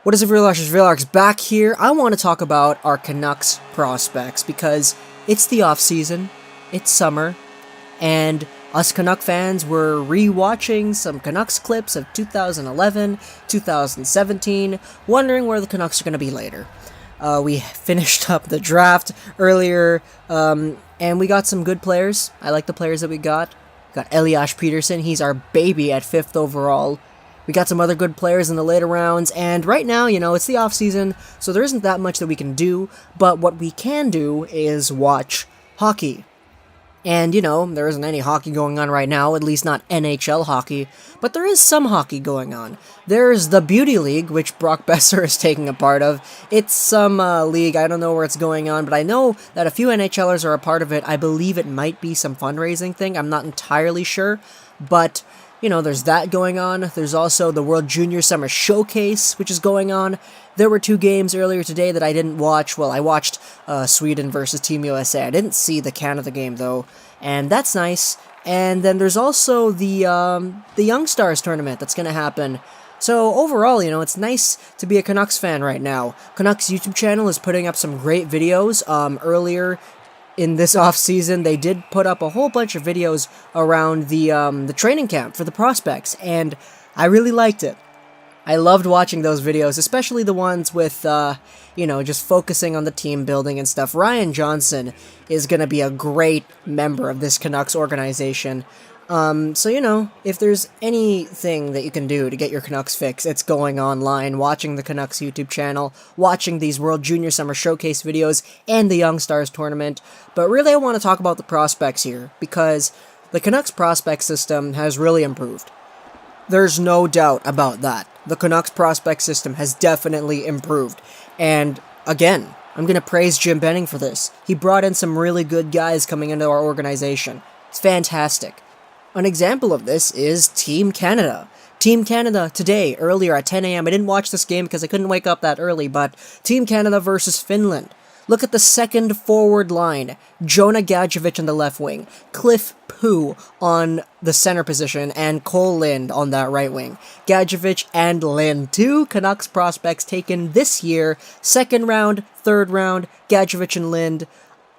What is it, Real back here. I want to talk about our Canucks prospects because it's the off-season, it's summer, and us Canuck fans were re-watching some Canucks clips of 2011, 2017, wondering where the Canucks are going to be later. We finished up the draft earlier, and we got some good players. I like the players that we got. We got Elias Pettersson, he's our baby at 5th overall. We got some other good players in the later rounds, and right now, it's the off-season, so there isn't that much that we can do, but what we can do is watch hockey. And, there isn't any hockey going on right now, at least not NHL hockey, but there is some hockey going on. There's the Beauty League, which Brock Besser is taking a part of. It's some league, I don't know where it's going on, but I know that a few NHLers are a part of it. I believe it might be some fundraising thing, I'm not entirely sure, but there's that going on. There's also the World Junior Summer Showcase, which is going on. There were 2 games earlier today that I didn't watch. Well, I watched Sweden versus Team USA. I didn't see the Canada game, though, and that's nice. And then there's also the Young Stars tournament that's going to happen. So overall, it's nice to be a Canucks fan right now. Canucks YouTube channel is putting up some great videos. Earlier in this off-season, they did put up a whole bunch of videos around the training camp for the prospects, and I really liked it. I loved watching those videos, especially the ones with, just focusing on the team building and stuff. Ryan Johnson is going to be a great member of this Canucks organization. So, if there's anything that you can do to get your Canucks fix, it's going online, watching the Canucks YouTube channel, watching these World Junior Summer Showcase videos, and the Young Stars tournament. But really, I want to talk about the prospects here, because the Canucks prospect system has really improved. There's no doubt about that. The Canucks prospect system has definitely improved. And, again, I'm going to praise Jim Benning for this. He brought in some really good guys coming into our organization. It's fantastic. An example of this is Team Canada. Team Canada today, earlier at 10 a.m. I didn't watch this game because I couldn't wake up that early, but Team Canada versus Finland. Look at the second forward line. Jonah Gadjevich on the left wing, Cliff Poo on the center position, and Cole Lind on that right wing. Gadjevich and Lind, 2 Canucks prospects taken this year. 2nd round, 3rd round, Gadjevich and Lind.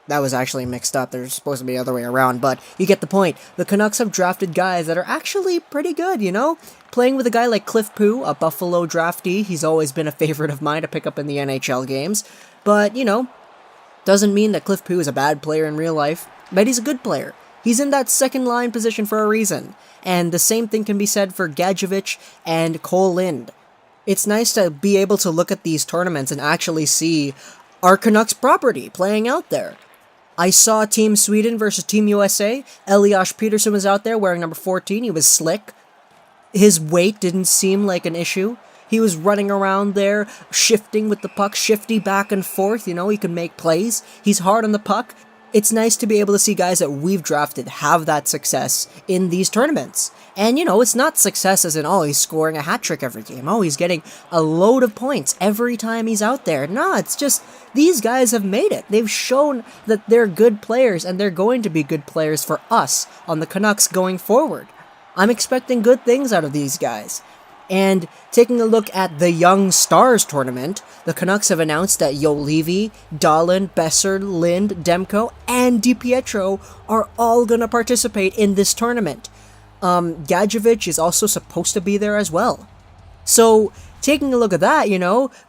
That was actually mixed up. They're supposed to be the other way around, but you get the point. The Canucks have drafted guys that are actually pretty good, Playing with a guy like Cliff Poo, a Buffalo draftee, he's always been a favorite of mine to pick up in the NHL games. But, doesn't mean that Cliff Poo is a bad player in real life, but he's a good player. He's in that second line position for a reason. And the same thing can be said for Gadjevich and Cole Lind. It's nice to be able to look at these tournaments and actually see our Canucks property playing out there. I saw Team Sweden versus Team USA. Elias Pettersson was out there wearing number 14. He was slick. His weight didn't seem like an issue. He was running around there, shifting with the puck, shifty back and forth. He can make plays. He's hard on the puck. It's nice to be able to see guys that we've drafted have that success in these tournaments. And, it's not success as in, he's scoring a hat trick every game. He's getting a load of points every time he's out there. No, it's just, these guys have made it. They've shown that they're good players, and they're going to be good players for us on the Canucks going forward. I'm expecting good things out of these guys. And taking a look at the Young Stars tournament, the Canucks have announced that Juolevi, Dahlin, Besser, Lind, Demko, and DiPietro are all going to participate in this tournament. Gadjevich is also supposed to be there as well. So, taking a look at that,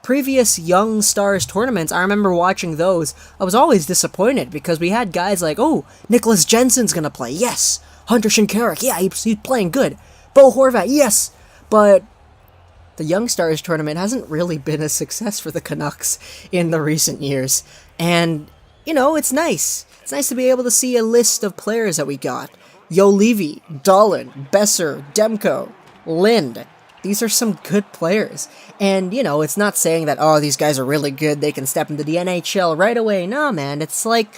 previous Young Stars tournaments, I remember watching those. I was always disappointed because we had guys like, Nicholas Jensen's going to play, yes. Hunter Shinkaruk, yeah, he's playing good. Bo Horvat, yes. But the Young Stars tournament hasn't really been a success for the Canucks in the recent years. And, it's nice. It's nice to be able to see a list of players that we got. Juolevi, Dahlin, Besser, Demko, Lind. These are some good players. And, it's not saying that, these guys are really good, they can step into the NHL right away. No, man, it's like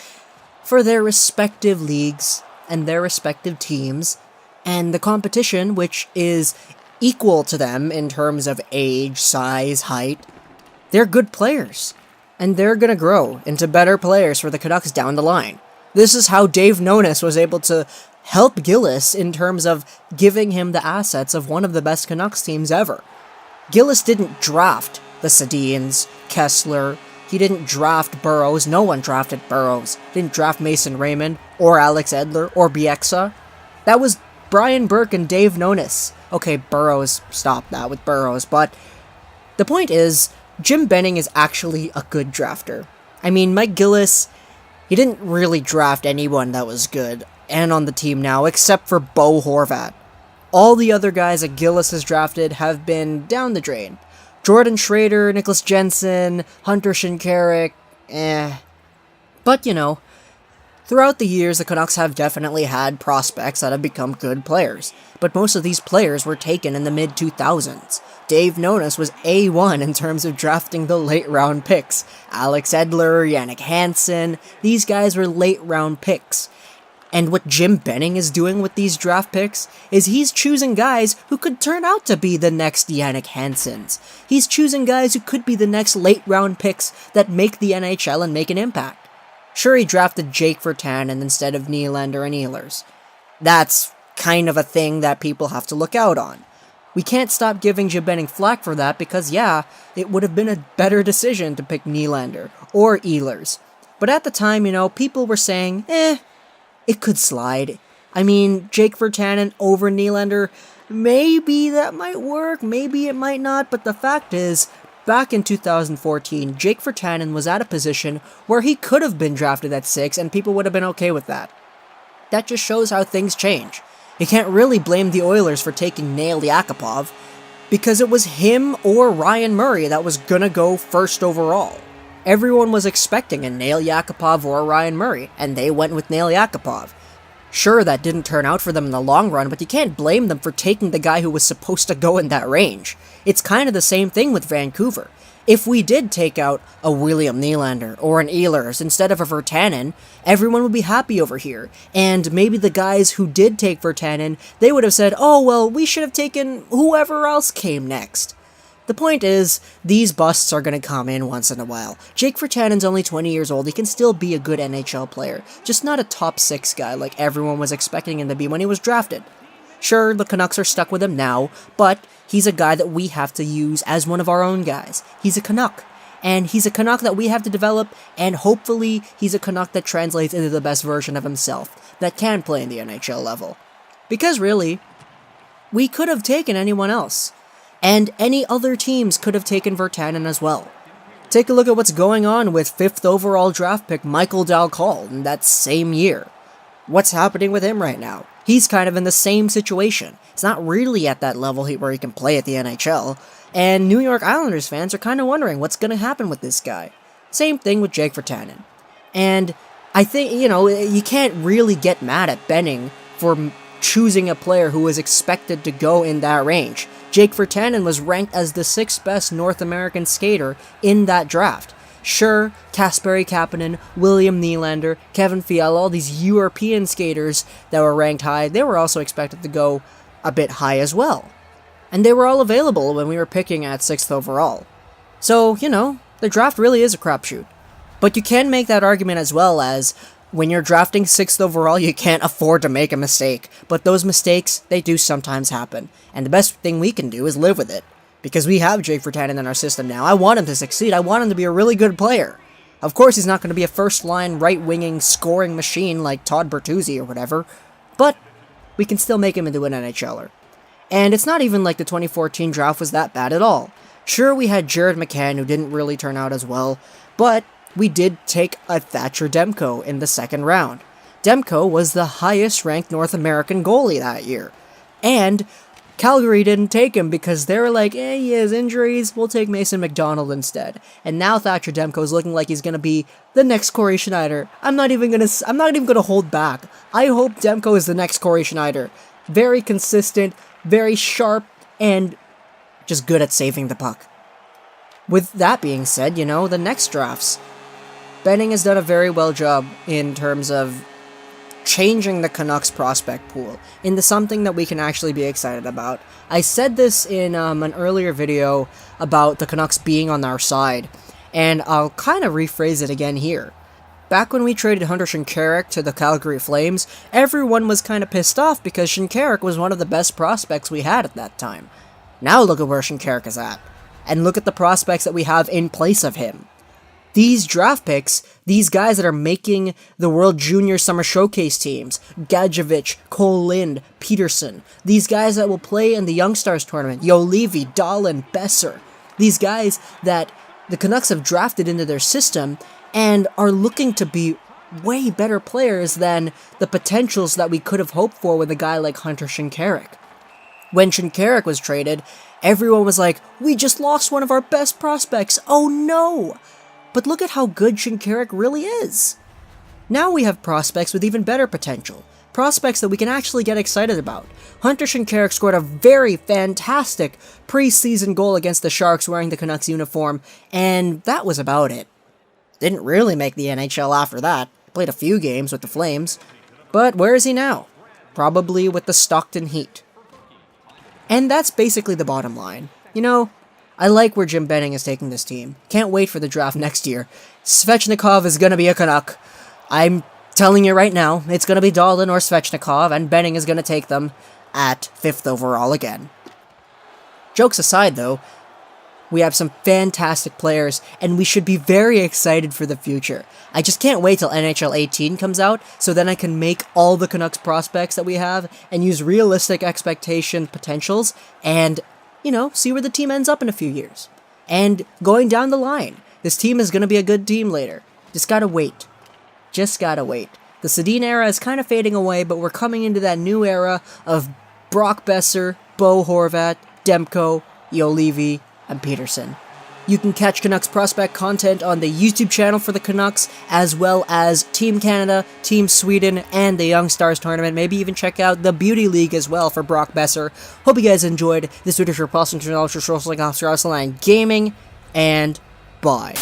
for their respective leagues and their respective teams and the competition, which is equal to them in terms of age, size, height, they're good players. And they're going to grow into better players for the Canucks down the line. This is how Dave Nonis was able to help Gillis in terms of giving him the assets of one of the best Canucks teams ever. Gillis didn't draft the Sedins, Kessler. He didn't draft Burrows. No one drafted Burrows. Didn't draft Mason Raymond, or Alex Edler, or Bieksa. That was Brian Burke and Dave Nonis. Okay, Burrows, stop that with Burrows, but the point is, Jim Benning is actually a good drafter. I mean, Mike Gillis, he didn't really draft anyone that was good and on the team now, except for Bo Horvat. All the other guys that Gillis has drafted have been down the drain. Jordan Schrader, Nicholas Jensen, Hunter Shinkarik, But, throughout the years, the Canucks have definitely had prospects that have become good players, but most of these players were taken in the mid-2000s. Dave Nonis was A1 in terms of drafting the late-round picks. Alex Edler, Jannik Hansen, these guys were late-round picks. And what Jim Benning is doing with these draft picks is he's choosing guys who could turn out to be the next Jannik Hansens. He's choosing guys who could be the next late-round picks that make the NHL and make an impact. Sure, he drafted Jake Virtanen instead of Nylander and Ehlers. That's kind of a thing that people have to look out on. We can't stop giving Jim Benning flack for that because, yeah, it would have been a better decision to pick Nylander or Ehlers. But at the time, people were saying, it could slide. I mean, Jake Virtanen over Nylander, maybe that might work, maybe it might not, but the fact is, back in 2014, Jake Virtanen was at a position where he could have been drafted at 6 and people would have been okay with that. That just shows how things change. You can't really blame the Oilers for taking Nail Yakupov, because it was him or Ryan Murray that was gonna go first overall. Everyone was expecting a Nail Yakupov or a Ryan Murray, and they went with Nail Yakupov. Sure, that didn't turn out for them in the long run, but you can't blame them for taking the guy who was supposed to go in that range. It's kind of the same thing with Vancouver. If we did take out a William Nylander or an Ehlers instead of a Virtanen, everyone would be happy over here. And maybe the guys who did take Virtanen, they would have said, oh, well, we should have taken whoever else came next. The point is, these busts are going to come in once in a while. Jake Virtanen's only 20 years old. He can still be a good NHL player, just not a top 6 guy like everyone was expecting him to be when he was drafted. Sure, the Canucks are stuck with him now, but he's a guy that we have to use as one of our own guys. He's a Canuck, and he's a Canuck that we have to develop, and hopefully he's a Canuck that translates into the best version of himself, that can play in the NHL level. Because really, we could have taken anyone else. And any other teams could have taken Virtanen as well. Take a look at what's going on with 5th overall draft pick Michael Dalcol in that same year. What's happening with him right now? He's kind of in the same situation. It's not really at that level where he can play at the NHL, and New York Islanders fans are kind of wondering what's going to happen with this guy. Same thing with Jake Virtanen. And I think, you can't really get mad at Benning for choosing a player who was expected to go in that range. Jake Virtanen was ranked as the 6th best North American skater in that draft. Sure, Kasperi Kapanen, William Nylander, Kevin Fiala, all these European skaters that were ranked high, they were also expected to go a bit high as well. And they were all available when we were picking at 6th overall. So, the draft really is a crapshoot. But you can make that argument as well as, when you're drafting 6th overall, you can't afford to make a mistake. But those mistakes, they do sometimes happen. And the best thing we can do is live with it. Because we have Jake Virtanen in our system now. I want him to succeed. I want him to be a really good player. Of course, he's not going to be a first-line, right-winging, scoring machine like Todd Bertuzzi or whatever. But we can still make him into an NHLer. And it's not even like the 2014 draft was that bad at all. Sure, we had Jared McCann, who didn't really turn out as well. But we did take a Thatcher Demko in the 2nd round. Demko was the highest-ranked North American goalie that year. And Calgary didn't take him because they were like, he has injuries, we'll take Mason McDonald instead. And now Thatcher Demko is looking like he's going to be the next Corey Schneider. I'm not even going to hold back. I hope Demko is the next Corey Schneider. Very consistent, very sharp, and just good at saving the puck. With that being said, the next drafts, Benning has done a very well job in terms of changing the Canucks prospect pool into something that we can actually be excited about. I said this in an earlier video about the Canucks being on our side, and I'll kind of rephrase it again here. Back when we traded Hunter Shinkarik to the Calgary Flames, everyone was kind of pissed off because Shinkarik was one of the best prospects we had at that time. Now look at where Shinkarik is at. and look at the prospects that we have in place of him. These draft picks, these guys that are making the World Junior Summer Showcase teams, Gadjevich, Cole Lind, Peterson, these guys that will play in the Young Stars tournament, Levy, Dahlin, Besser, these guys that the Canucks have drafted into their system and are looking to be way better players than the potentials that we could have hoped for with a guy like Hunter Shinkaruk. When Shinkaruk was traded, everyone was like, we just lost one of our best prospects, oh no! But look at how good Shinkaruk really is. Now we have prospects with even better potential. Prospects that we can actually get excited about. Hunter Shinkaruk scored a very fantastic preseason goal against the Sharks wearing the Canucks uniform, and that was about it. Didn't really make the NHL after that. Played a few games with the Flames. But where is he now? Probably with the Stockton Heat. And that's basically the bottom line. I like where Jim Benning is taking this team. Can't wait for the draft next year. Svechnikov is going to be a Canuck. I'm telling you right now, it's going to be Dahlin or Svechnikov, and Benning is going to take them at 5th overall again. Jokes aside, though, we have some fantastic players, and we should be very excited for the future. I just can't wait till NHL 18 comes out, so then I can make all the Canucks prospects that we have, and use realistic expectation potentials, and see where the team ends up in a few years. And going down the line, this team is going to be a good team later. Just gotta wait. The Sedin era is kind of fading away, but we're coming into that new era of Brock Besser, Bo Horvat, Demko, Levy, and Peterson. You can catch Canucks prospect content on the YouTube channel for the Canucks, as well as Team Canada, Team Sweden, and the Young Stars tournament. Maybe even check out the Beauty League as well for Brock Besser. Hope you guys enjoyed this video for Paulson Gaming, and bye.